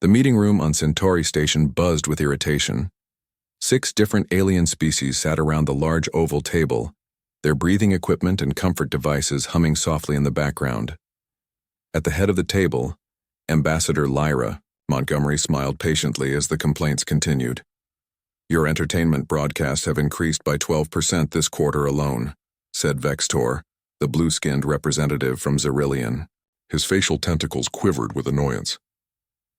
The meeting room on Centauri Station buzzed with irritation. 6 different alien species sat around the large oval table, their breathing equipment and comfort devices humming softly in the background. At the head of the table, Ambassador Lyra Montgomery smiled patiently as the complaints continued. "Your entertainment broadcasts have increased by 12% this quarter alone," said Vextor, the blue-skinned representative from Xerillion. His facial tentacles quivered with annoyance.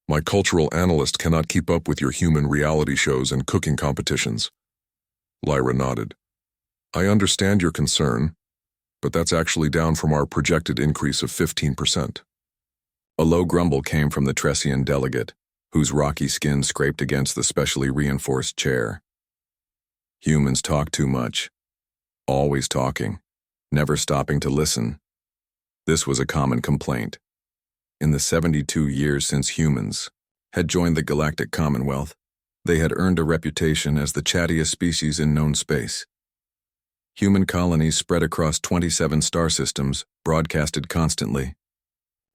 "My cultural analyst cannot keep up with your human reality shows and cooking competitions." Lyra nodded. "I understand your concern, but that's actually down from our projected increase of 15%. A low grumble came from the Tressian delegate, whose rocky skin scraped against the specially reinforced chair. Humans talk too much. Always talking, never stopping to listen. This was a common complaint. In the 72 years since humans had joined the Galactic Commonwealth, they had earned a reputation as the chattiest species in known space. Human colonies spread across 27 star systems, broadcasted constantly.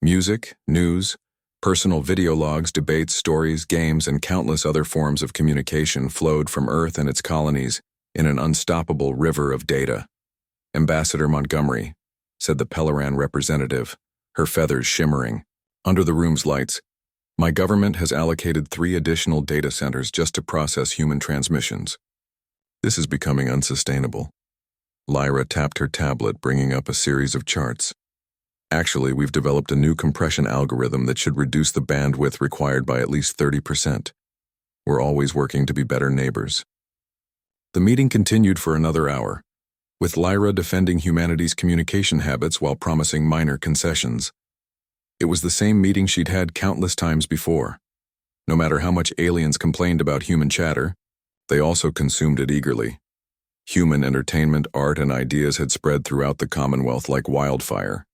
Music, news, personal video logs, debates, stories, games, and countless other forms of communication flowed from Earth and its colonies in an unstoppable river of data. "Ambassador Montgomery," said the Pelleran representative, her feathers shimmering. "Under the room's lights, my government has allocated 3 additional data centers just to process human transmissions. This is becoming unsustainable." Lyra tapped her tablet, bringing up a series of charts. "Actually, we've developed a new compression algorithm that should reduce the bandwidth required by at least 30%. We're always working to be better neighbors." The meeting continued for another hour, with Lyra defending humanity's communication habits while promising minor concessions. It was the same meeting she'd had countless times before. No matter how much aliens complained about human chatter, they also consumed it eagerly. Human entertainment, art, and ideas had spread throughout the Commonwealth like wildfire.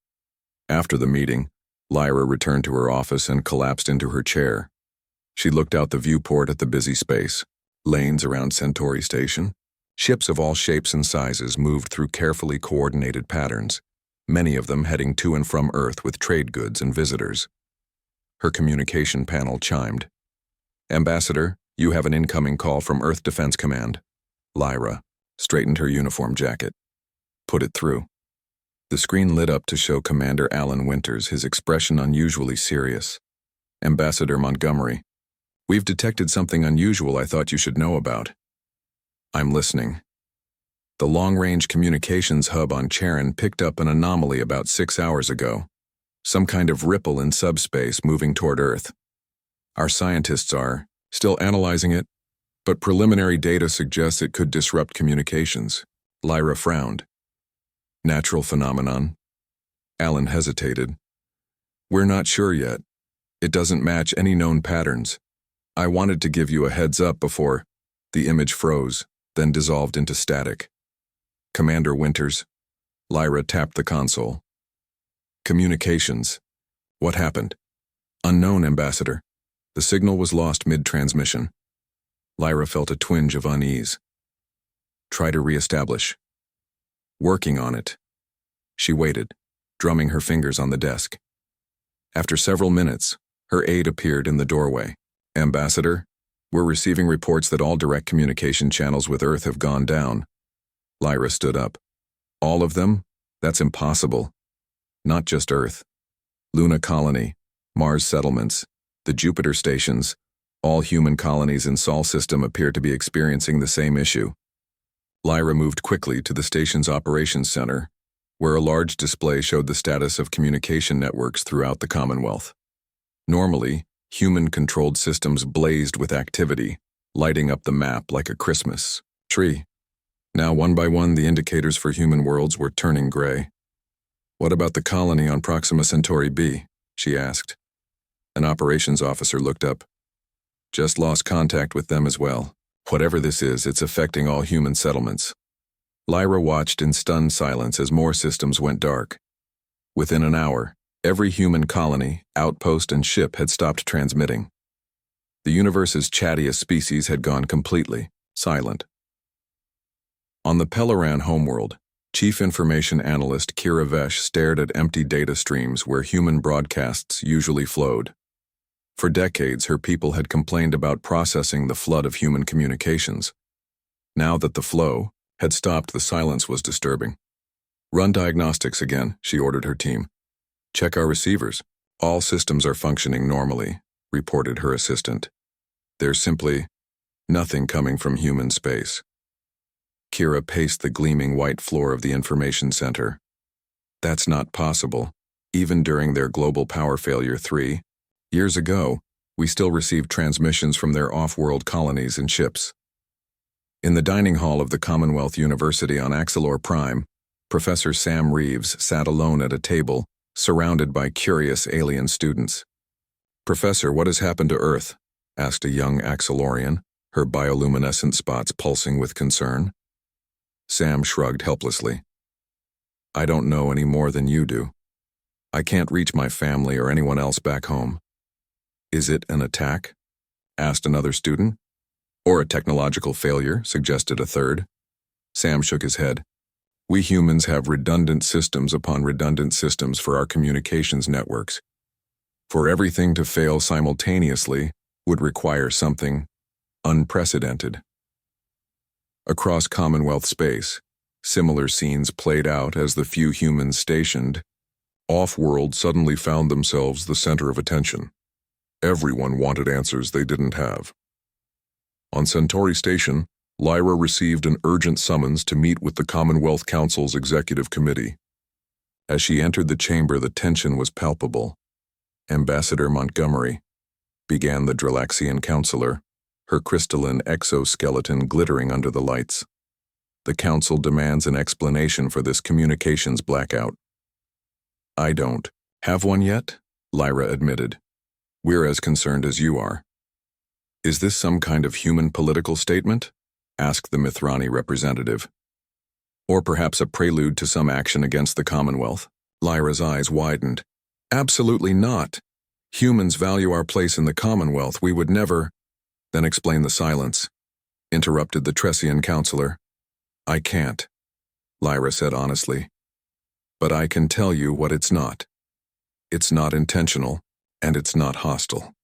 After the meeting, Lyra returned to her office and collapsed into her chair. She looked out the viewport at the busy space, lanes around Centauri Station. Ships of all shapes and sizes moved through carefully coordinated patterns, many of them heading to and from Earth with trade goods and visitors. Her communication panel chimed. "Ambassador, you have an incoming call from Earth Defense Command." Lyra straightened her uniform jacket. "Put it through." The screen lit up to show Commander Alan Winters, his expression unusually serious. "Ambassador Montgomery, we've detected something unusual I thought you should know about." "I'm listening." "The long-range communications hub on Charon picked up an anomaly about 6 hours ago. Some kind of ripple in subspace moving toward Earth. Our scientists are still analyzing it, but preliminary data suggests it could disrupt communications." Lyra frowned. "Natural phenomenon?" Alan hesitated. "We're not sure yet. It doesn't match any known patterns. I wanted to give you a heads up before." The image froze, then dissolved into static. "Commander Winters." Lyra tapped the console. "Communications. What happened?" "Unknown, Ambassador. The signal was lost mid-transmission." Lyra felt a twinge of unease. "Try to re-establish." "Working on it." She waited, drumming her fingers on the desk. After several minutes, her aide appeared in the doorway. "Ambassador, we're receiving reports that all direct communication channels with Earth have gone down." Lyra stood up. "All of them? That's impossible. Not just Earth. Luna Colony, Mars settlements, the Jupiter stations, all human colonies in Sol system appear to be experiencing the same issue." Lyra moved quickly to the station's operations center, where a large display showed the status of communication networks throughout the Commonwealth. Normally, human-controlled systems blazed with activity, lighting up the map like a Christmas tree. Now, one by one, the indicators for human worlds were turning gray. "What about the colony on Proxima Centauri B?" she asked. An operations officer looked up. "Just lost contact with them as well. Whatever this is, it's affecting all human settlements." Lyra watched in stunned silence as more systems went dark. Within an hour, every human colony, outpost, and ship had stopped transmitting. The universe's chattiest species had gone completely silent. On the Pelleran homeworld, Chief Information Analyst Kira Vesh stared at empty data streams where human broadcasts usually flowed. For decades, her people had complained about processing the flood of human communications. Now that the flow had stopped, the silence was disturbing. "Run diagnostics again," she ordered her team. "Check our receivers. All systems are functioning normally," reported her assistant. "There's simply nothing coming from human space." Kira paced the gleaming white floor of the information center. "That's not possible. Even during their global power failure 3 years ago, we still received transmissions from their off-world colonies and ships." In the dining hall of the Commonwealth University on Axelor Prime, Professor Sam Reeves sat alone at a table, surrounded by curious alien students. "Professor, what has happened to Earth?" asked a young Axelorian, her bioluminescent spots pulsing with concern. Sam shrugged helplessly. "I don't know any more than you do. I can't reach my family or anyone else back home." "Is it an attack?" asked another student. "Or a technological failure?" suggested a third. Sam shook his head. "We humans have redundant systems upon redundant systems for our communications networks. For everything to fail simultaneously would require something unprecedented." Across Commonwealth space, similar scenes played out as the few humans stationed off-world suddenly found themselves the center of attention. Everyone wanted answers they didn't have. On Centauri Station, Lyra received an urgent summons to meet with the Commonwealth Council's Executive Committee. As she entered the chamber, the tension was palpable. "Ambassador Montgomery," began the Dralaxian counselor, her crystalline exoskeleton glittering under the lights. "The Council demands an explanation for this communications blackout." "I don't have one yet," Lyra admitted. "We're as concerned as you are." "Is this some kind of human political statement?" asked the Mithrani representative. "Or perhaps a prelude to some action against the Commonwealth?" Lyra's eyes widened. "Absolutely not. Humans value our place in the Commonwealth. We would never—" "Then explain the silence," interrupted the Tressian counselor. "I can't," Lyra said honestly. "But I can tell you what it's not. It's not intentional, and it's not hostile."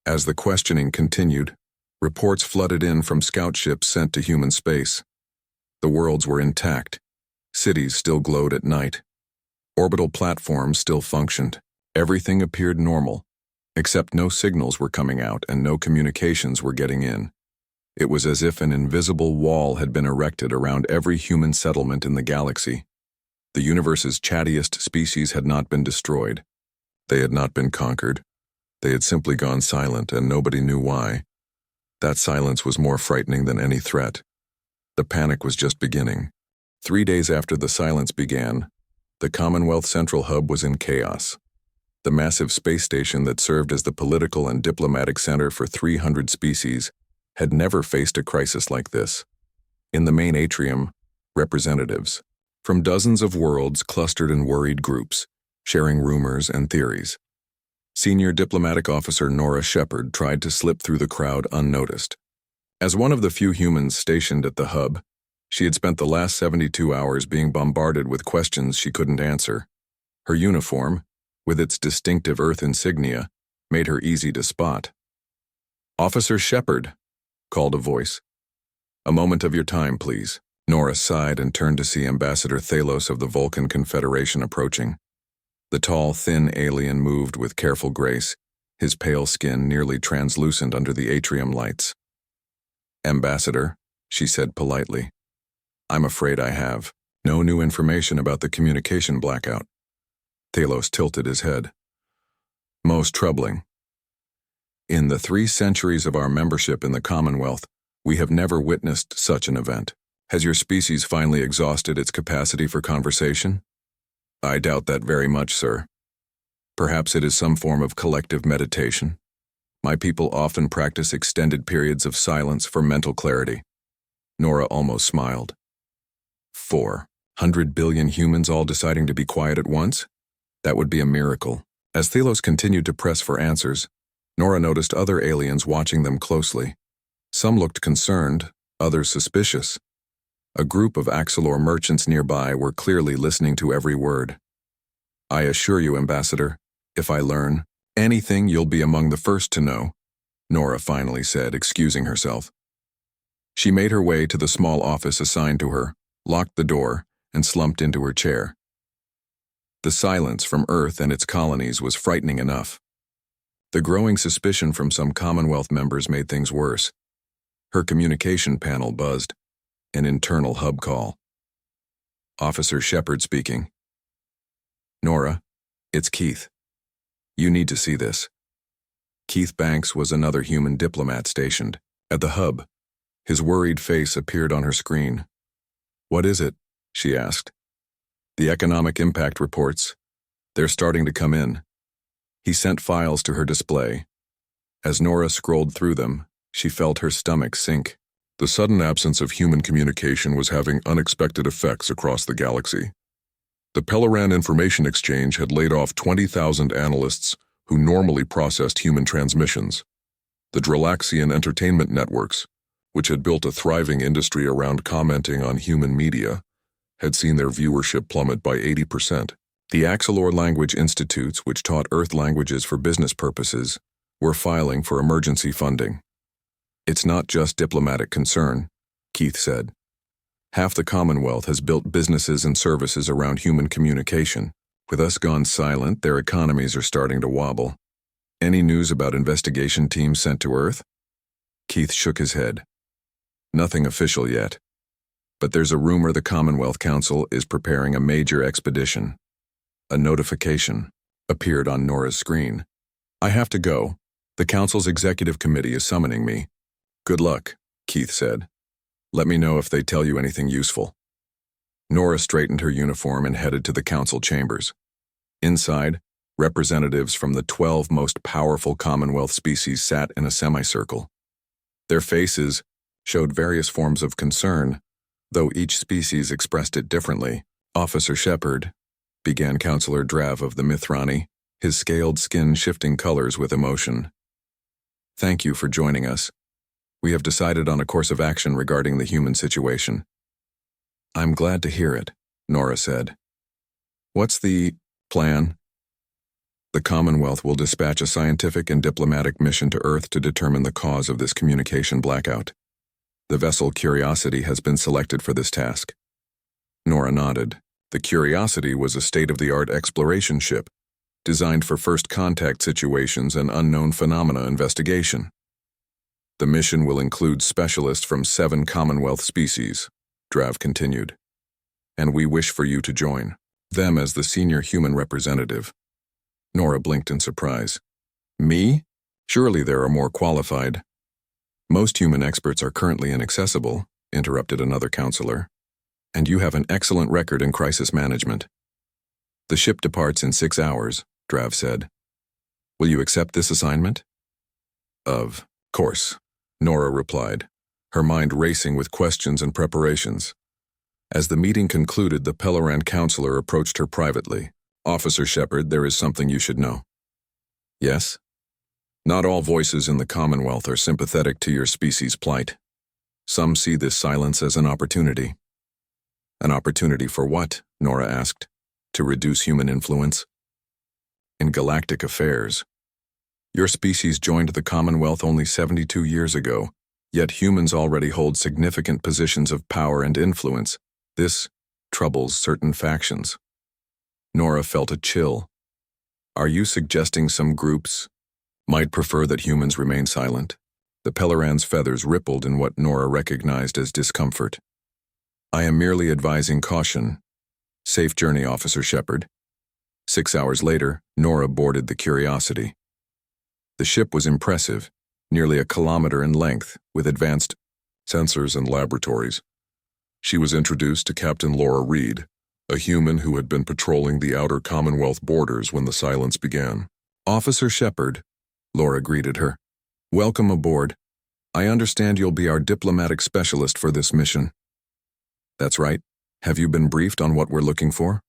As the questioning continued, reports flooded in from scout ships sent to human space. The worlds were intact. Cities still glowed at night. Orbital platforms still functioned. Everything appeared normal, except no signals were coming out and no communications were getting in. It was as if an invisible wall had been erected around every human settlement in the galaxy. The universe's chattiest species had not been destroyed. They had not been conquered. They had simply gone silent, and nobody knew why. That silence was more frightening than any threat. The panic was just beginning. 3 days after the silence began, the Commonwealth Central Hub was in chaos. The massive space station that served as the political and diplomatic center for 300 species had never faced a crisis like this. In the main atrium, representatives from dozens of worlds clustered in worried groups, sharing rumors and theories. Senior Diplomatic Officer Nora Shepard tried to slip through the crowd unnoticed. As one of the few humans stationed at the hub, she had spent the last 72 hours being bombarded with questions she couldn't answer. Her uniform, with its distinctive Earth insignia, made her easy to spot. "Officer Shepard," called a voice. "A moment of your time, please." Nora sighed and turned to see Ambassador Thalos of the Vulcan Confederation approaching. The tall, thin alien moved with careful grace, his pale skin nearly translucent under the atrium lights. "Ambassador," she said politely, "I'm afraid I have no new information about the communication blackout." Thalos tilted his head. "Most troubling. In the 3 centuries of our membership in the Commonwealth, we have never witnessed such an event. Has your species finally exhausted its capacity for conversation?" "I doubt that very much, sir. Perhaps it is some form of collective meditation. My people often practice extended periods of silence for mental clarity." Nora almost smiled. 400 billion humans all deciding to be quiet at once? That would be a miracle. As Thalos continued to press for answers, Nora noticed other aliens watching them closely. Some looked concerned, others suspicious. A group of Axelor merchants nearby were clearly listening to every word. "I assure you, Ambassador, if I learn, Anything you'll be among the first to know, Nora finally said, excusing herself. She made her way to the small office assigned to her, locked the door, and slumped into her chair. The silence from Earth and its colonies was frightening enough. The growing suspicion from some Commonwealth members made things worse. Her communication panel buzzed, an internal hub call. Officer Shepard speaking. Nora, it's Keith. You need to see this. Keith Banks was another human diplomat stationed at the hub. His worried face appeared on her screen. What is it? She asked. The economic impact reports. They're starting to come in. He sent files to her display. As Nora scrolled through them, she felt her stomach sink. The sudden absence of human communication was having unexpected effects across the galaxy. The Pellaran Information Exchange had laid off 20,000 analysts who normally processed human transmissions. The Dralaxian Entertainment Networks, which had built a thriving industry around commenting on human media, had seen their viewership plummet by 80%. The Axelor Language Institutes, which taught Earth languages for business purposes, were filing for emergency funding. It's not just diplomatic concern, Keith said. Half the Commonwealth has built businesses and services around human communication. With us gone silent, their economies are starting to wobble. Any news about investigation teams sent to Earth? Keith shook his head. Nothing official yet. But there's a rumor the Commonwealth Council is preparing a major expedition. A notification appeared on Nora's screen. I have to go. The Council's Executive Committee is summoning me. Good luck, Keith said. Let me know if they tell you anything useful. Nora straightened her uniform and headed to the council chambers. Inside, representatives from the 12 most powerful Commonwealth species sat in a semicircle. Their faces showed various forms of concern, though each species expressed it differently. Officer Shepard, began Counselor Drav of the Mithrani, his scaled skin shifting colors with emotion. Thank you for joining us. We have decided on a course of action regarding the human situation. I'm glad to hear it, Nora said. What's the plan? The Commonwealth will dispatch a scientific and diplomatic mission to Earth to determine the cause of this communication blackout. The vessel Curiosity has been selected for this task. Nora nodded. The Curiosity was a state-of-the-art exploration ship, designed for first contact situations and unknown phenomena investigation. The mission will include specialists from 7 Commonwealth species, Drav continued. And we wish for you to join them as the senior human representative. Nora blinked in surprise. Me? Surely there are more qualified. Most human experts are currently inaccessible, interrupted another counselor. And you have an excellent record in crisis management. The ship departs in 6 hours, Drav said. Will you accept this assignment? Of course, Nora replied, her mind racing with questions and preparations. As the meeting concluded, the Pellaran counselor approached her privately. Officer Shepard, there is something you should know. Yes? Not all voices in the Commonwealth are sympathetic to your species' plight. Some see this silence as an opportunity. An opportunity for what? Nora asked. To reduce human influence? In galactic affairs. Your species joined the Commonwealth only 72 years ago, yet humans already hold significant positions of power and influence. This troubles certain factions. Nora felt a chill. Are you suggesting some groups might prefer that humans remain silent? The Pellaran's feathers rippled in what Nora recognized as discomfort. I am merely advising caution. Safe journey, Officer Shepard. 6 hours later, Nora boarded the Curiosity. The ship was impressive, nearly 1 kilometer in length, with advanced sensors and laboratories. She was introduced to Captain Laura Reed, a human who had been patrolling the outer Commonwealth borders when the silence began. Officer Shepard, Laura greeted her. Welcome aboard. I understand you'll be our diplomatic specialist for this mission. That's right. Have you been briefed on what we're looking for?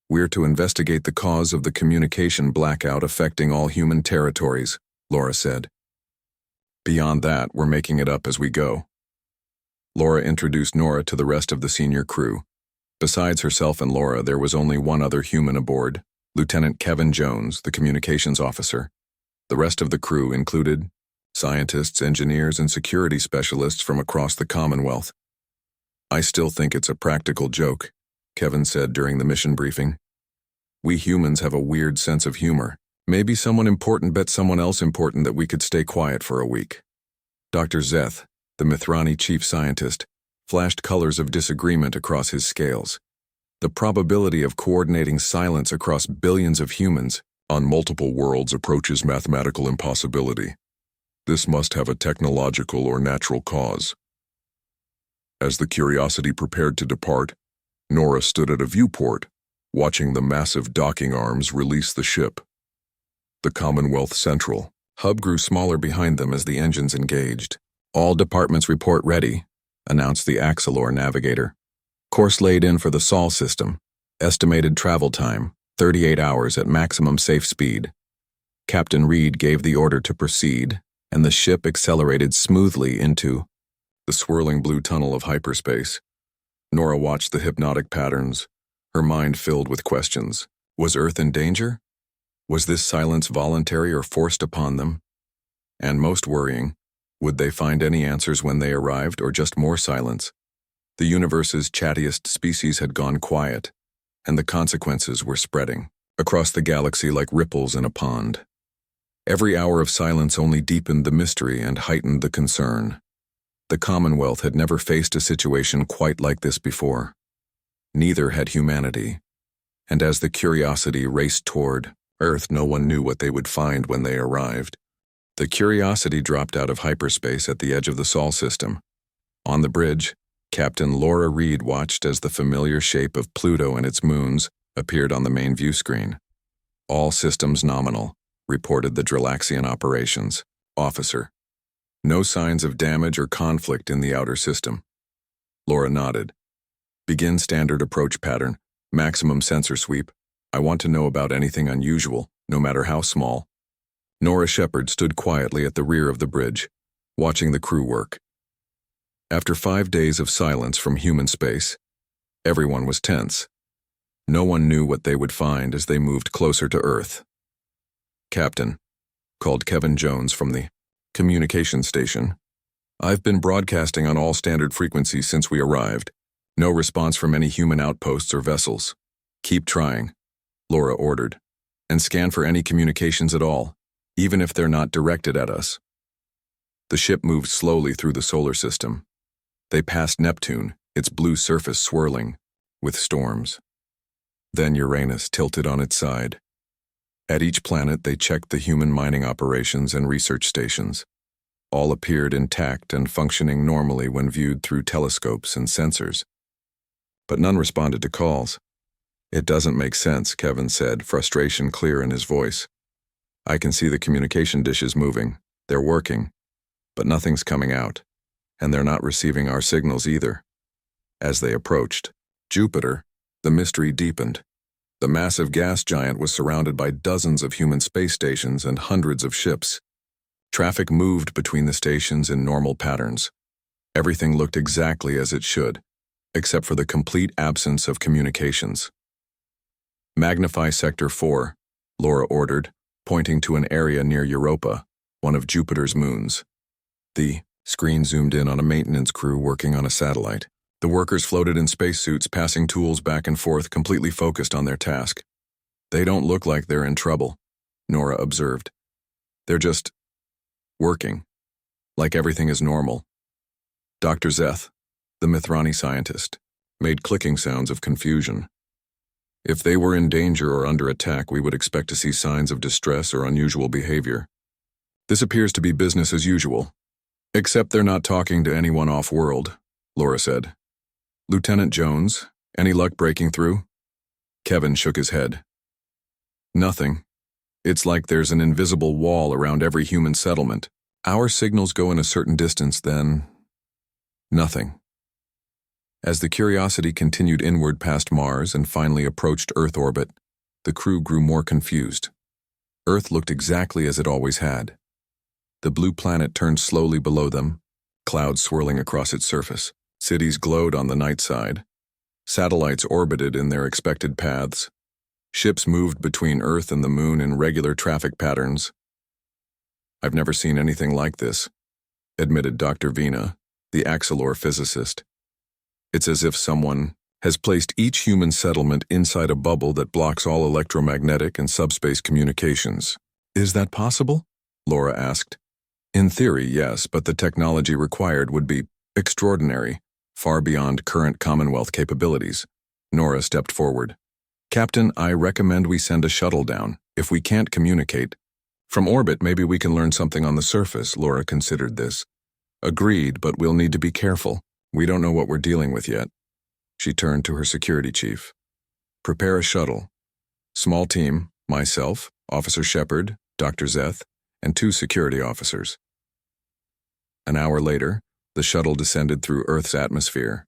We're to investigate the cause of the communication blackout affecting all human territories, Laura said. Beyond that, we're making it up as we go. Laura introduced Nora to the rest of the senior crew. Besides herself and Laura, there was only one other human aboard, Lieutenant Kevin Jones, the communications officer. The rest of the crew included scientists, engineers, and security specialists from across the Commonwealth. "I still think it's a practical joke," Kevin said during the mission briefing. "We humans have a weird sense of humor. Maybe someone important bet someone else important that we could stay quiet for a week." Dr. Zeth, the Mithrani chief scientist, flashed colors of disagreement across his scales. The probability of coordinating silence across billions of humans on multiple worlds approaches mathematical impossibility. This must have a technological or natural cause. As the Curiosity prepared to depart, Nora stood at a viewport, watching the massive docking arms release the ship. The Commonwealth Central hub grew smaller behind them as the engines engaged. "All departments report ready," announced the Axelor navigator. "Course laid in for the Sol system. Estimated travel time, 38 hours at maximum safe speed." Captain Reed gave the order to proceed, and the ship accelerated smoothly into the swirling blue tunnel of hyperspace. Nora watched the hypnotic patterns, her mind filled with questions. Was Earth in danger? Was this silence voluntary or forced upon them? And most worrying, would they find any answers when they arrived, or just more silence? The universe's chattiest species had gone quiet, and the consequences were spreading across the galaxy like ripples in a pond. Every hour of silence only deepened the mystery and heightened the concern. The Commonwealth had never faced a situation quite like this before. Neither had humanity. And as the Curiosity raced toward Earth, no one knew what they would find when they arrived. The Curiosity dropped out of hyperspace at the edge of the Sol system. On the bridge, Captain Laura Reed watched as the familiar shape of Pluto and its moons appeared on the main view screen. "All systems nominal," reported the Drillaxian operations officer. "No signs of damage or conflict in the outer system." Laura nodded. "Begin standard approach pattern, maximum sensor sweep. I want to know about anything unusual, no matter how small." Nora Shepard stood quietly at the rear of the bridge, watching the crew work. After 5 days of silence from human space, everyone was tense. No one knew what they would find as they moved closer to Earth. "Captain," called Kevin Jones from the communication station, "I've been broadcasting on all standard frequencies since we arrived. No response from any human outposts or vessels." "Keep trying," Laura ordered, "and scan for any communications at all, even if they're not directed at us." The ship moved slowly through the solar system. They passed Neptune, its blue surface swirling with storms. Then Uranus tilted on its side. At each planet, they checked the human mining operations and research stations. All appeared intact and functioning normally when viewed through telescopes and sensors. But none responded to calls. "It doesn't make sense," Kevin said, frustration clear in his voice. "I can see the communication dishes moving. They're working. But nothing's coming out. And they're not receiving our signals either." As they approached Jupiter, the mystery deepened. The massive gas giant was surrounded by dozens of human space stations and hundreds of ships. Traffic moved between the stations in normal patterns. Everything looked exactly as it should, except for the complete absence of communications. "Magnify Sector 4, Laura ordered, pointing to an area near Europa, one of Jupiter's moons. The screen zoomed in on a maintenance crew working on a satellite. The workers floated in spacesuits, passing tools back and forth, completely focused on their task. "They don't look like they're in trouble," Nora observed. "They're just working, like everything is normal." Dr. Zeth, the Mithrani scientist, made clicking sounds of confusion. "If they were in danger or under attack, we would expect to see signs of distress or unusual behavior. This appears to be business as usual. Except they're not talking to anyone off-world," Laura said. "Lieutenant Jones, any luck breaking through?" Kevin shook his head. "Nothing. It's like there's an invisible wall around every human settlement. Our signals go in a certain distance, then nothing." As the Curiosity continued inward past Mars and finally approached Earth orbit, the crew grew more confused. Earth looked exactly as it always had. The blue planet turned slowly below them, clouds swirling across its surface. Cities glowed on the night side. Satellites orbited in their expected paths. Ships moved between Earth and the Moon in regular traffic patterns. "I've never seen anything like this," admitted Dr. Vina, the Axelor physicist. "It's as if someone has placed each human settlement inside a bubble that blocks all electromagnetic and subspace communications." "Is that possible?" Laura asked. "In theory, yes, but the technology required would be extraordinary, far beyond current Commonwealth capabilities." Nora stepped forward. "Captain, I recommend we send a shuttle down. If we can't communicate from orbit, maybe we can learn something on the surface." Laura considered this. "Agreed, but we'll need to be careful. We don't know what we're dealing with yet." She turned to her security chief. "Prepare a shuttle. Small team, myself, Officer Shepard, Dr. Zeth, and 2 security officers." An hour later, the shuttle descended through Earth's atmosphere.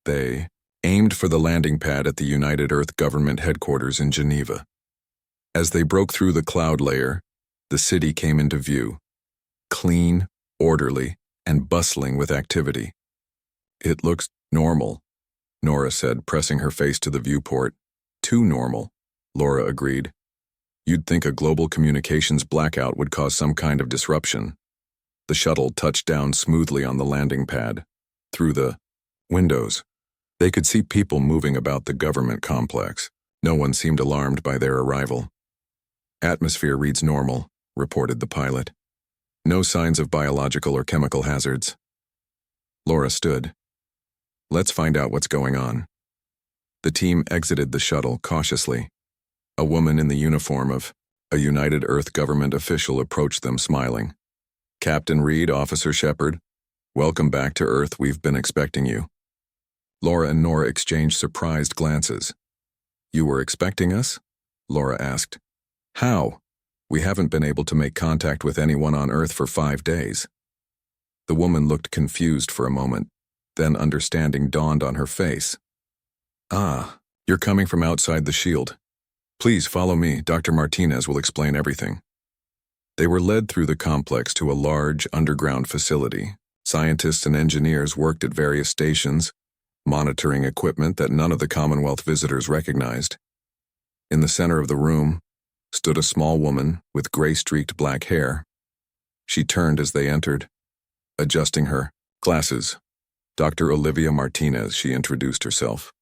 They aimed for the landing pad at the United Earth Government headquarters in Geneva. As they broke through the cloud layer, the city came into view, clean, orderly, and bustling with activity. "It looks normal," Nora said, pressing her face to the viewport. "Too normal," Laura agreed. "You'd think a global communications blackout would cause some kind of disruption." The shuttle touched down smoothly on the landing pad. Through the windows, they could see people moving about the government complex. No one seemed alarmed by their arrival. "Atmosphere reads normal," reported the pilot. "No signs of biological or chemical hazards." Laura stood. "Let's find out what's going on." The team exited the shuttle cautiously. A woman in the uniform of a United Earth government official approached them smiling. "Captain Reed, Officer Shepard, welcome back to Earth. We've been expecting you." Laura and Nora exchanged surprised glances. "You were expecting us?" Laura asked. "How? We haven't been able to make contact with anyone on Earth for 5 days." The woman looked confused for a moment, then understanding dawned on her face. "Ah, you're coming from outside the shield. Please follow me. Dr. Martinez will explain everything." They were led through the complex to a large underground facility. Scientists and engineers worked at various stations, monitoring equipment that none of the Commonwealth visitors recognized. In the center of the room stood a small woman with gray-streaked black hair. She turned as they entered, adjusting her glasses. "Dr. Olivia Martinez," she introduced herself.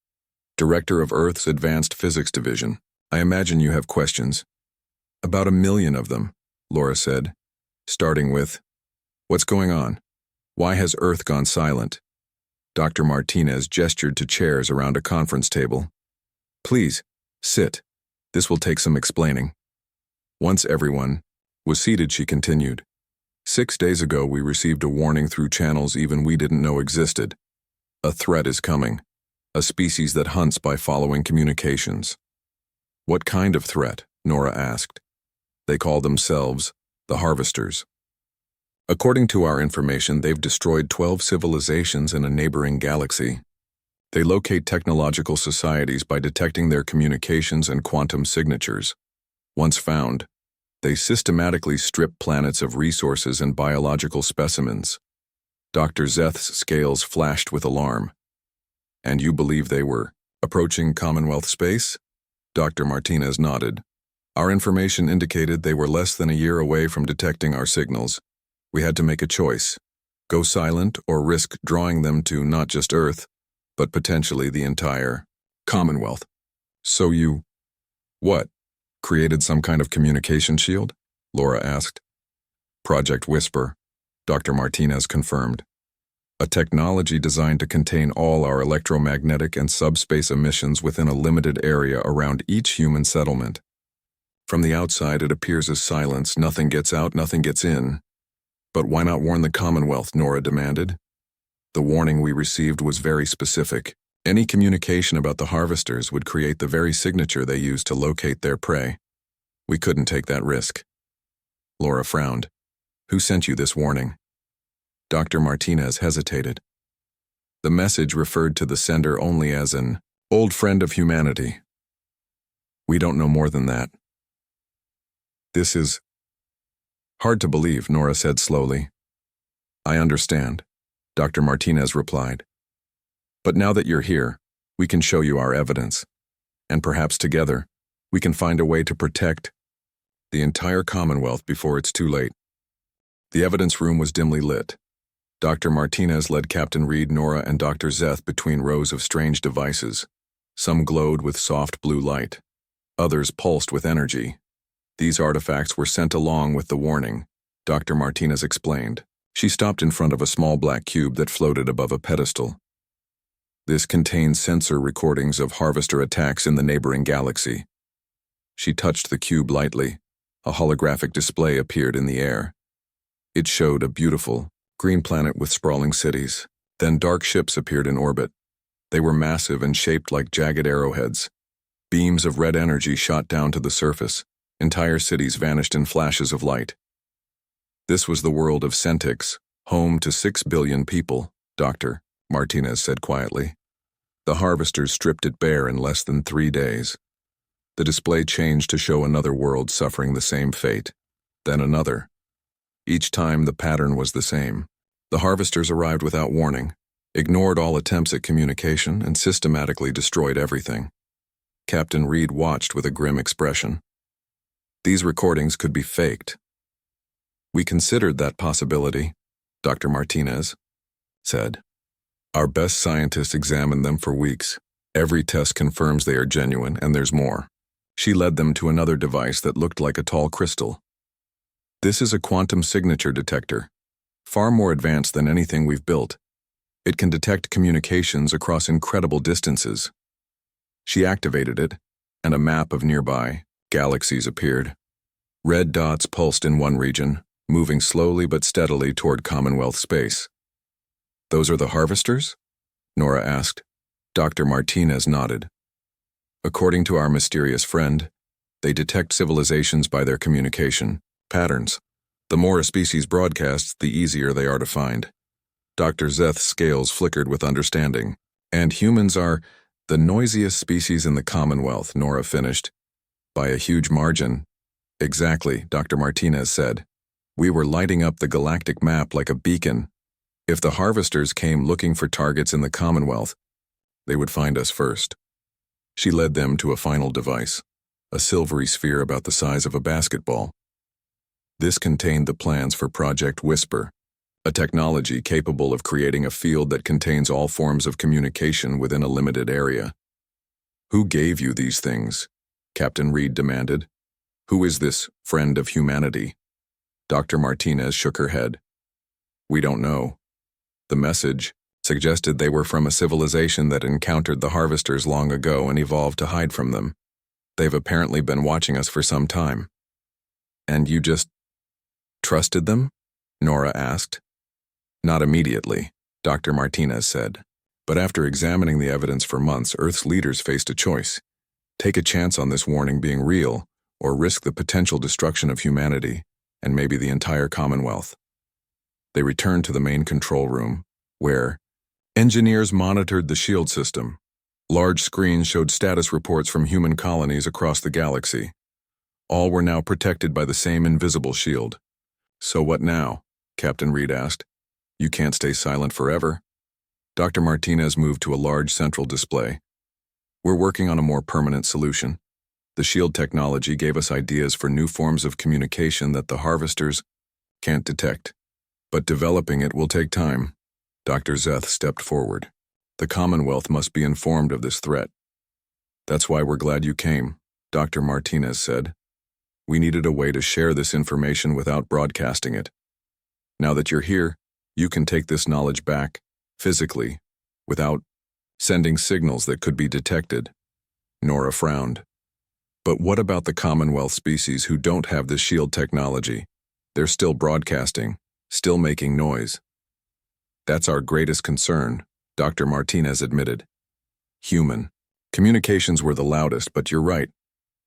"Director of Earth's Advanced Physics Division. I imagine you have questions." "About 1 million of them," Laura said, starting with, "What's going on? Why has Earth gone silent?" Dr. Martinez gestured to chairs around a conference table. "Please, sit. This will take some explaining." Once everyone was seated, she continued. 6 days ago, we received a warning through channels even we didn't know existed. A threat is coming, a species that hunts by following communications." "What kind of threat?" Nora asked. "They call themselves the Harvesters. According to our information, they've destroyed 12 civilizations in a neighboring galaxy. They locate technological societies by detecting their communications and quantum signatures. Once found, they systematically strip planets of resources and biological specimens." Dr. Zeth's scales flashed with alarm. "And you believe they were approaching Commonwealth space?" Dr. Martinez nodded. "Our information indicated they were less than a year away from detecting our signals. We had to make a choice: go silent or risk drawing them to not just Earth, but potentially the entire Commonwealth." "So you, what, created some kind of communication shield?" Laura asked. "Project Whisper," Dr. Martinez confirmed. "A technology designed to contain all our electromagnetic and subspace emissions within a limited area around each human settlement. From the outside, it appears as silence. Nothing gets out, nothing gets in. But why not warn the Commonwealth?" Nora demanded. "The warning we received was very specific. Any communication about the Harvesters would create the very signature they use to locate their prey. We couldn't take that risk." Laura frowned. "Who sent you this warning?" Dr. Martinez hesitated. The message referred to the sender only as an old friend of humanity. "We don't know more than that." "This is hard to believe," Nora said slowly. "I understand," Dr. Martinez replied. "But now that you're here, we can show you our evidence. And perhaps together, We can find a way to protect the entire Commonwealth before it's too late. The evidence room was dimly lit. Dr. Martinez led Captain Reed, Nora, and Dr. Zeth between rows of strange devices. Some glowed with soft blue light. Others pulsed with energy. These artifacts were sent along with the warning, Dr. Martinez explained. She stopped in front of a small black cube that floated above a pedestal. This contains sensor recordings of harvester attacks in the neighboring galaxy. She touched the cube lightly. A holographic display appeared in the air. It showed a beautiful, green planet with sprawling cities. Then dark ships appeared in orbit. They were massive and shaped like jagged arrowheads. Beams of red energy shot down to the surface. Entire cities vanished in flashes of light. This was the world of Centix, home to 6 billion people, Dr. Martinez said quietly. The harvesters stripped it bare in less than 3 days. The display changed to show another world suffering the same fate. Then another. Each time the pattern was the same. The harvesters arrived without warning, ignored all attempts at communication, and systematically destroyed everything. Captain Reed watched with a grim expression. These recordings could be faked. We considered that possibility, Dr. Martinez said. Our best scientists examined them for weeks. Every test confirms they are genuine, and there's more. She led them to another device that looked like a tall crystal. This is a quantum signature detector, far more advanced than anything we've built. It can detect communications across incredible distances. She activated it, and a map of nearby galaxies appeared. Red dots pulsed in one region, moving slowly but steadily toward Commonwealth space. Those are the harvesters? Nora asked. Dr. Martinez nodded. According to our mysterious friend, they detect civilizations by their communication patterns. The more a species broadcasts, the easier they are to find. Dr. Zeth's scales flickered with understanding. And humans are the noisiest species in the Commonwealth, Nora finished. By a huge margin. Exactly, Dr. Martinez said. We were lighting up the galactic map like a beacon. If the harvesters came looking for targets in the Commonwealth, they would find us first. She led them to a final device, a silvery sphere about the size of a basketball. This contained the plans for Project Whisper, a technology capable of creating a field that contains all forms of communication within a limited area. Who gave you these things? Captain Reed demanded. Who is this friend of humanity? Dr. Martinez shook her head. We don't know. The message suggested they were from a civilization that encountered the harvesters long ago and evolved to hide from them. They've apparently been watching us for some time. And you just trusted them? Nora asked. Not immediately, Dr. Martinez said. But after examining the evidence for months, Earth's leaders faced a choice. Take a chance on this warning being real, or risk the potential destruction of humanity, and maybe the entire Commonwealth. They returned to the main control room, where engineers monitored the shield system. Large screens showed status reports from human colonies across the galaxy. All were now protected by the same invisible shield. So what now? Captain Reed asked. You can't stay silent forever. Dr. Martinez moved to a large central display. We're working on a more permanent solution. The shield technology gave us ideas for new forms of communication that the harvesters can't detect. But developing it will take time. Dr. Zeth stepped forward. The Commonwealth must be informed of this threat. That's why we're glad you came, Dr. Martinez said. We needed a way to share this information without broadcasting it. Now that you're here, you can take this knowledge back, physically, without sending signals that could be detected. Nora frowned. But what about the Commonwealth species who don't have this shield technology? They're still broadcasting, still making noise. That's our greatest concern, Dr. Martinez admitted. Human. Communications were the loudest, but you're right.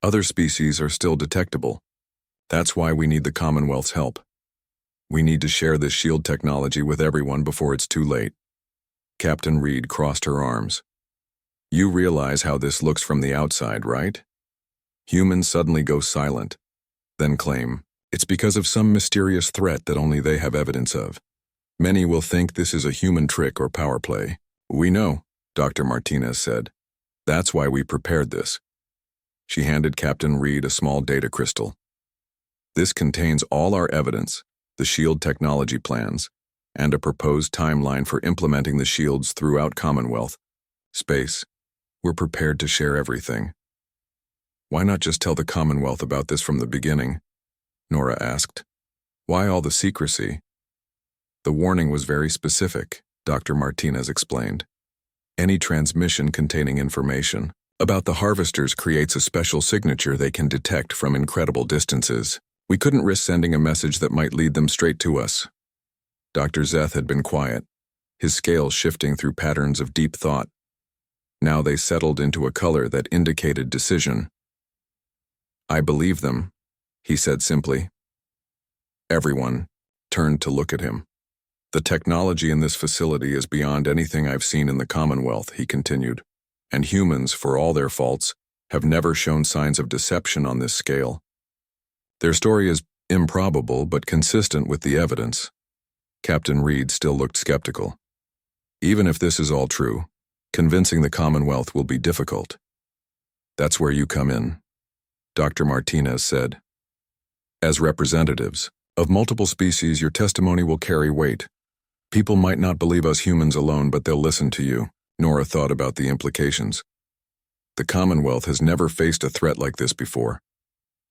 Other species are still detectable. That's why we need the Commonwealth's help. We need to share this shield technology with everyone before it's too late. Captain Reed crossed her arms. You realize how this looks from the outside, right? Humans suddenly go silent, then claim it's because of some mysterious threat that only they have evidence of. Many will think this is a human trick or power play. We know, Dr. Martinez said. That's why we prepared this. She handed Captain Reed a small data crystal. This contains all our evidence, the shield technology plans, and a proposed timeline for implementing the shields throughout Commonwealth. Space. We're prepared to share everything. Why not just tell the Commonwealth about this from the beginning? Nora asked. Why all the secrecy? The warning was very specific, Dr. Martinez explained. Any transmission containing information about the harvesters creates a special signature they can detect from incredible distances. We couldn't risk sending a message that might lead them straight to us. Dr. Zeth had been quiet, his scales shifting through patterns of deep thought. Now they settled into a color that indicated decision. I believe them, he said simply. Everyone turned to look at him. The technology in this facility is beyond anything I've seen in the Commonwealth, he continued, and humans, for all their faults, have never shown signs of deception on this scale. Their story is improbable but consistent with the evidence. Captain Reed still looked skeptical. Even if this is all true, convincing the Commonwealth will be difficult. That's where you come in, Dr. Martinez said. As representatives of multiple species, your testimony will carry weight. People might not believe us humans alone, but they'll listen to you. Nora thought about the implications. The Commonwealth has never faced a threat like this before.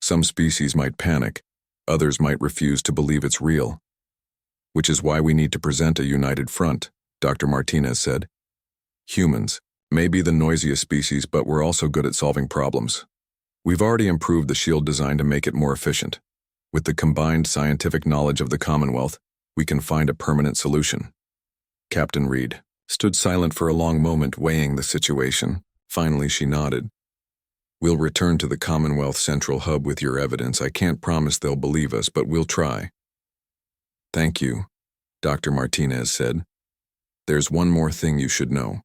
Some species might panic, others might refuse to believe it's real. Which is why we need to present a united front, Dr. Martinez said. Humans may be the noisiest species, but we're also good at solving problems. We've already improved the shield design to make it more efficient. With the combined scientific knowledge of the Commonwealth, we can find a permanent solution. Captain Reed stood silent for a long moment, weighing the situation. Finally, she nodded. We'll return to the Commonwealth Central Hub with your evidence. I can't promise they'll believe us, but we'll try. Thank you, Dr. Martinez said. There's one more thing you should know.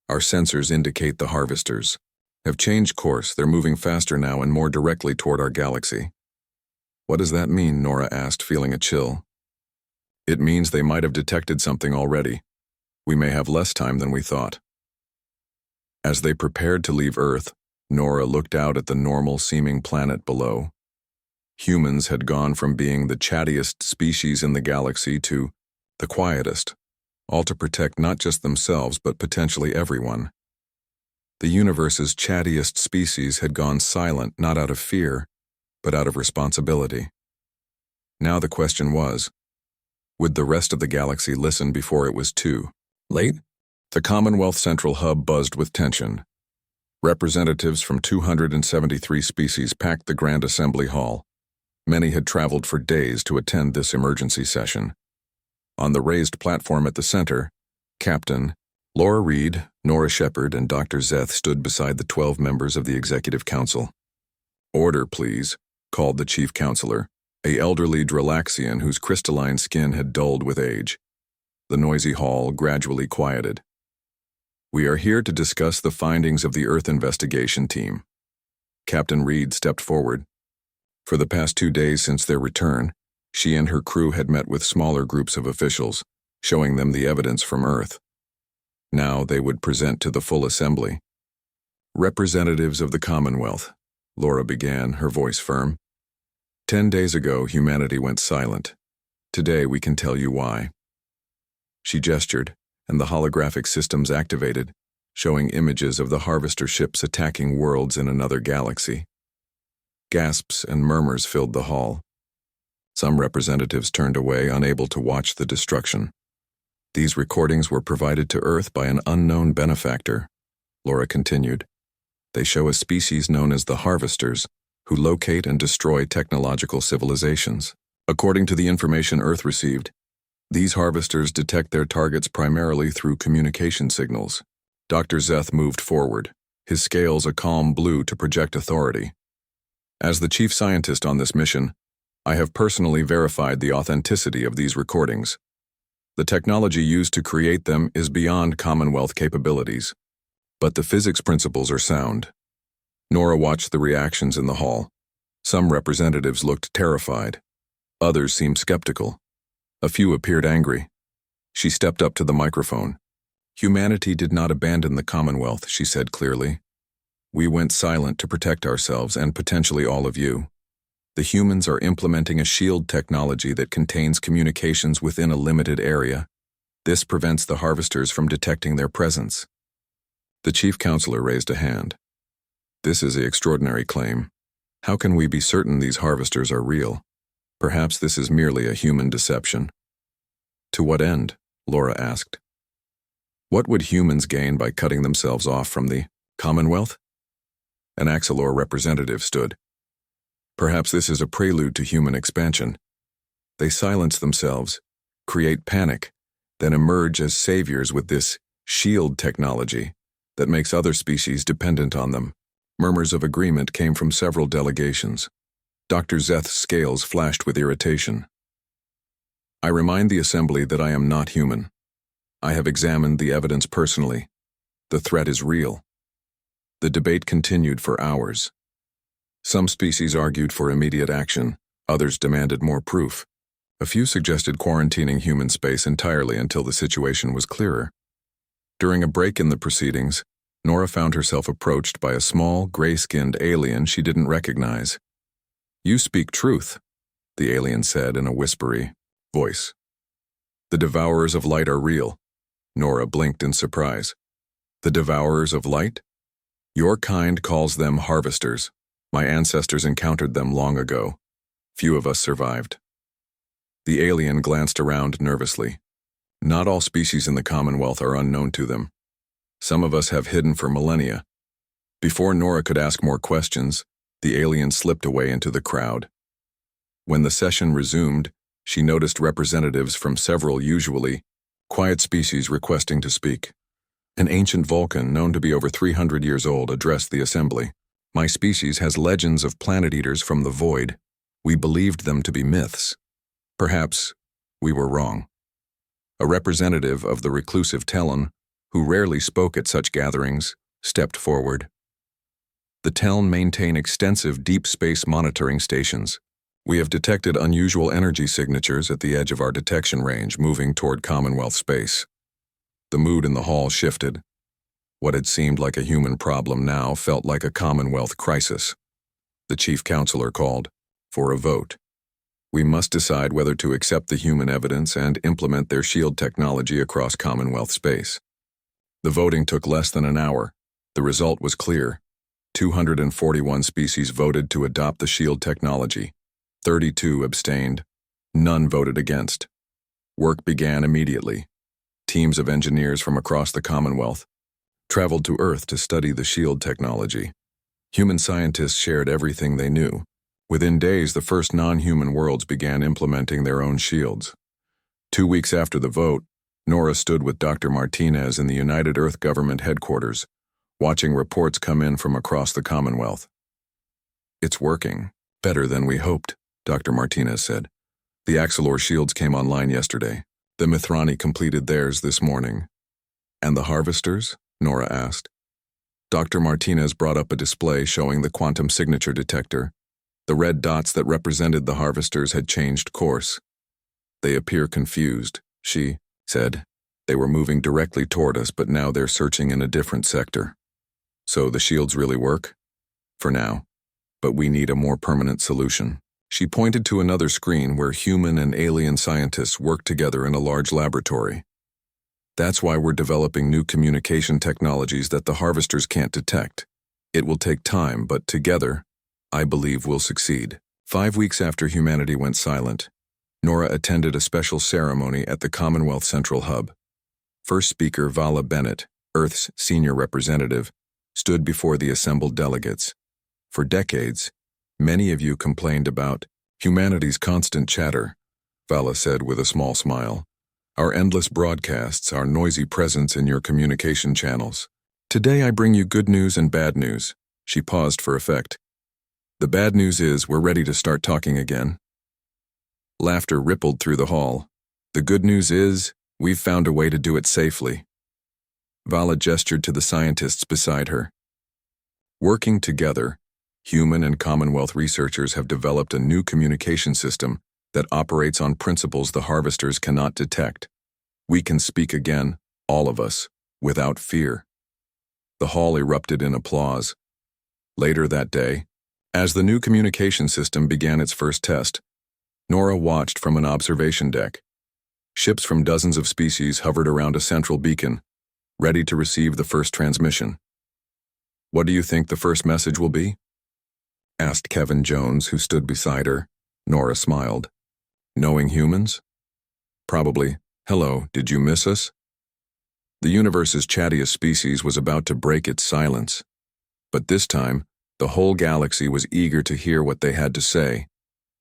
Our sensors indicate the harvesters have changed course. They're moving faster now and more directly toward our galaxy. What does that mean? Nora asked, feeling a chill. It means they might have detected something already. We may have less time than we thought. As they prepared to leave Earth, Nora looked out at the normal-seeming planet below. Humans had gone from being the chattiest species in the galaxy to the quietest, all to protect not just themselves but potentially everyone. The universe's chattiest species had gone silent not out of fear, but out of responsibility. Now the question was, would the rest of the galaxy listen before it was too late? The Commonwealth Central Hub buzzed with tension. Representatives from 273 species packed the Grand Assembly Hall. Many had traveled for days to attend this emergency session. On the raised platform at the center, Captain Laura Reed, Nora Shepard, and Dr. Zeth stood beside the 12 members of the Executive Council. Order, please, called the Chief Counselor, a elderly Dralaxian whose crystalline skin had dulled with age. The noisy hall gradually quieted. We are here to discuss the findings of the Earth investigation team. Captain Reed stepped forward. For the past 2 days since their return, she and her crew had met with smaller groups of officials, showing them the evidence from Earth. Now they would present to the full assembly. Representatives of the Commonwealth, Laura began, her voice firm. 10 days ago, humanity went silent. Today we can tell you why. She gestured, and the holographic systems activated, showing images of the harvester ships attacking worlds in another galaxy. Gasps and murmurs filled the hall. Some representatives turned away, unable to watch the destruction. These recordings were provided to Earth by an unknown benefactor, Laura continued. They show a species known as the Harvesters, who locate and destroy technological civilizations. According to the information Earth received, these harvesters detect their targets primarily through communication signals. Dr. Zeth moved forward, his scales a calm blue to project authority. As the chief scientist on this mission, I have personally verified the authenticity of these recordings. The technology used to create them is beyond Commonwealth capabilities, but the physics principles are sound. Nora watched the reactions in the hall. Some representatives looked terrified. Others seemed skeptical. A few appeared angry. She stepped up to the microphone. Humanity did not abandon the Commonwealth, she said clearly. We went silent to protect ourselves and potentially all of you. The humans are implementing a shield technology that contains communications within a limited area. This prevents the harvesters from detecting their presence. The chief counselor raised a hand. This is an extraordinary claim. How can we be certain these harvesters are real? Perhaps this is merely a human deception. To what end? Laura asked. What would humans gain by cutting themselves off from the Commonwealth? An Axelor representative stood. Perhaps this is a prelude to human expansion. They silence themselves, create panic, then emerge as saviors with this shield technology that makes other species dependent on them. Murmurs of agreement came from several delegations. Dr. Zeth's scales flashed with irritation. I remind the assembly that I am not human. I have examined the evidence personally. The threat is real. The debate continued for hours. Some species argued for immediate action, others demanded more proof. A few suggested quarantining human space entirely until the situation was clearer. During a break in the proceedings, Nora found herself approached by a small, gray-skinned alien she didn't recognize. You speak truth, the alien said in a whispery voice. The Devourers of Light are real. Nora blinked in surprise. The Devourers of Light? Your kind calls them harvesters. My ancestors encountered them long ago. Few of us survived. The alien glanced around nervously. Not all species in the Commonwealth are unknown to them. Some of us have hidden for millennia. Before Nora could ask more questions, the alien slipped away into the crowd. When the session resumed, she noticed representatives from several usually quiet species requesting to speak. An ancient Vulcan known to be over 300 years old addressed the assembly. My species has legends of planet eaters from the void. We believed them to be myths. Perhaps we were wrong. A representative of the reclusive Telon, who rarely spoke at such gatherings, stepped forward. The Telon maintain extensive deep space monitoring stations. We have detected unusual energy signatures at the edge of our detection range moving toward Commonwealth space. The mood in the hall shifted. What had seemed like a human problem now felt like a Commonwealth crisis. The chief counselor called for a vote. We must decide whether to accept the human evidence and implement their shield technology across Commonwealth space. The voting took less than an hour. The result was clear. 241 species voted to adopt the shield technology. 32 abstained. None voted against. Work began immediately. Teams of engineers from across the Commonwealth traveled to Earth to study the shield technology. Human scientists shared everything they knew. Within days, the first non-human worlds began implementing their own shields. 2 weeks after the vote, Nora stood with Dr. Martinez in the United Earth Government headquarters, watching reports come in from across the Commonwealth. It's working. Better than we hoped, Dr. Martinez said. The Axelor shields came online yesterday. The Mithrani completed theirs this morning. And the harvesters? Nora asked. Dr. Martinez brought up a display showing the quantum signature detector. The red dots that represented the harvesters had changed course. They appear confused, she said. They were moving directly toward us, but now they're searching in a different sector. So the shields really work? For now. But we need a more permanent solution. She pointed to another screen where human and alien scientists worked together in a large laboratory. That's why we're developing new communication technologies that the harvesters can't detect. It will take time, but together, I believe we'll succeed. 5 weeks after humanity went silent, Nora attended a special ceremony at the Commonwealth Central Hub. First speaker Vala Bennett, Earth's senior representative, stood before the assembled delegates. For decades, many of you complained about humanity's constant chatter, Vala said with a small smile. Our endless broadcasts, our noisy presence in your communication channels. Today I bring you good news and bad news. She paused for effect. The bad news is we're ready to start talking again. Laughter rippled through the hall. The good news is we've found a way to do it safely. Vala gestured to the scientists beside her. Working together, human and Commonwealth researchers have developed a new communication system that operates on principles the harvesters cannot detect. We can speak again, all of us, without fear. The hall erupted in applause. Later that day, as the new communication system began its first test, Nora watched from an observation deck. Ships from dozens of species hovered around a central beacon, ready to receive the first transmission. "What do you think the first message will be?" asked Kevin Jones, who stood beside her. Nora smiled. "Knowing humans? Probably, 'Hello, did you miss us?'" The universe's chattiest species was about to break its silence. But this time, the whole galaxy was eager to hear what they had to say,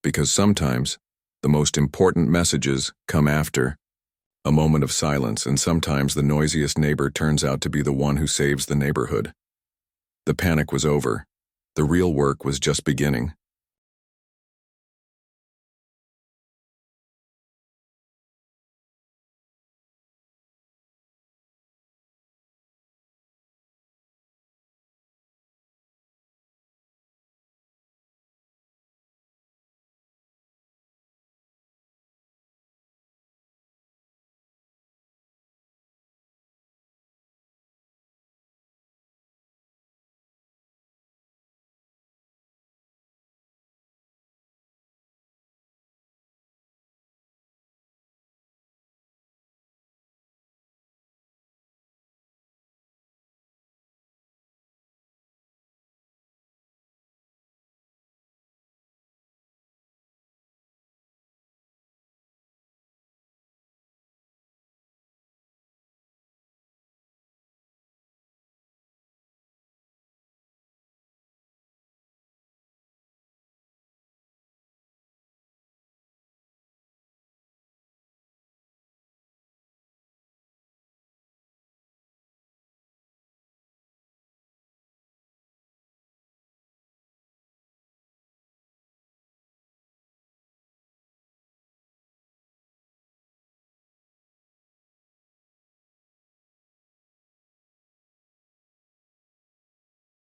because sometimes the most important messages come after a moment of silence, and sometimes the noisiest neighbor turns out to be the one who saves the neighborhood. The panic was over. The real work was just beginning.